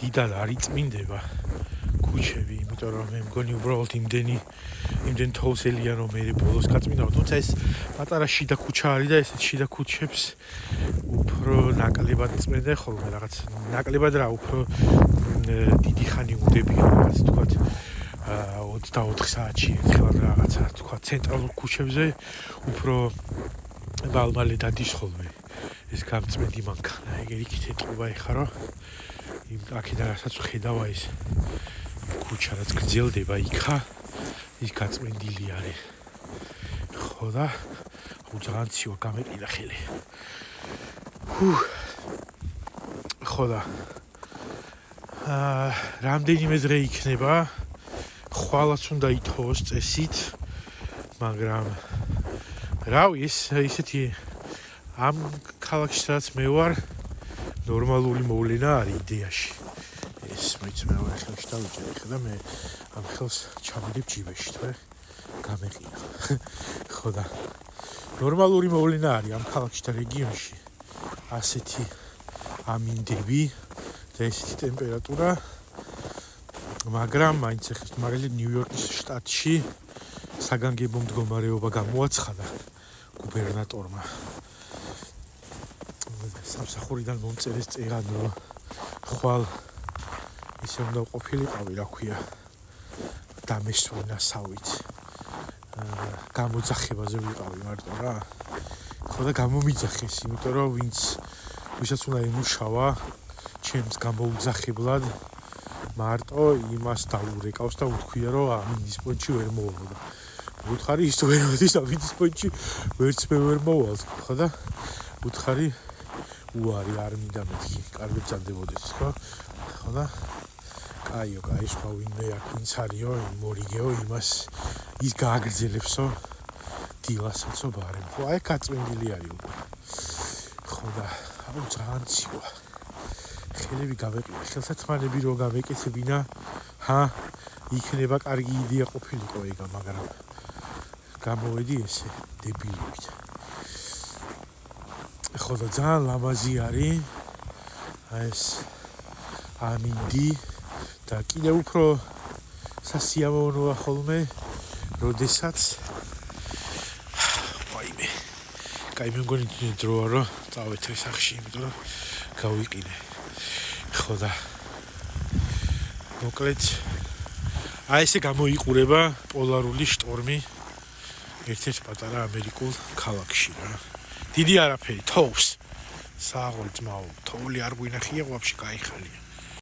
დიდად არ იწმინდება ქუჩები, იმიტომ რომ მე მგონი უბრალოდ იმდენ თოვლსელია რომ მე ბოლოს გაწმინდა, თუმცა ეს პატარა შიდა ქუჩა არის და ესეთ შიდა ქუჩებს უფრო ნაკლებად წმენდა ხოლმე რაღაც ნაკლებად რა უფრო დიდი ხანი უდებია რაღაც თქვათ 24 საათში ერთხელ რაღაცა თქვათ ცენტრალურ ქუჩებზე უფრო მალმალე დადის ხოლმე ეს გამწმენდი მანქანა ეგ იქით ეტყობა ეხა რომ აქედან რასაც ხედავა ეს ქუჩა რაც გრძელდება იქა ის გაწმენდილი არის ხო და ძალიან ცივა გამეყიდა ხელი ხო და რამდენიმე დღე იქნება ხვალაც უნდა ითხოვოს წესით მაგრამ რავი ისეთი ამ ქალაქში სადაც მე ვარ ნორმალური მოვლენა არის იდეაში ეს მეც მეორე ხელში დავიჭერე ხა და მე ამ ხელს ჩავიდებ ჯიბეში თორე გამეყინა ხო და ნორმალური მოვლენა არის ამ ქალაქში და რეგიონში ასეთი ამინდები და ესეთი ტემპერატურა მაგრამ მაინც ახლა მაგალითად ნიუ-იორკის შტატში საგანგებო მდგომარეობა გამოაცხადა გუბერნატორმა სამსახურიდან მომწერეს წერან რომ ხვალ ისე უნდა ყოფილიყავი რა ქვია დამესვენასავით გამოძახებაზე ვიყავი მარტო რა ხო და გამომიძახეს იმიტომ რომ ვისაც უნდა ემუშავა ჩემს გამოუძახებლად მარტო იმას დაურეკავს და უთქვია რომ ამინდის პონჩი ვერ მოვალ უთხარი ის ვერ მოდის ამინდის პონჩი ვერც მე ვერ მოვალ ხო და უთხარი უარი არ მინდა მეთქი კარგად ძანდებოდეს ხო და კაიო სხვა ვინმე აქ ვინც არისო მორიგეო იმას ის გააგრძელებსო დილასაც ბარემ ხო აი გაწმენდილი არის უკვე ხო და აუ ძალიან ცივა ხელები გავეყიდა ხელსაწყალები რო გამეკეთებინა იქნება კარგი იდეა ყოფილიყო ეგა მაგრამ გამოვედი ესე დებილობით ხო და ძალიან ლამაზი არის ეს ამინდი და კიდევ უფრო სასიამოვნოა ხოლმე როდესაც ვაიმე კაი მე მგონი დროა რომ წავეთრე სახში იმიტომ რომ გავიყინე ხო და მოკლედ აი ესე გამოიყურება პოლარული შტორმი ერთ-ერთ პატარა ამერიკულ ქალაქში რა დიდი არაფერი თოვს სააღოლ ძმაო თოვლი არ გვინახია ვაფშე кайხალია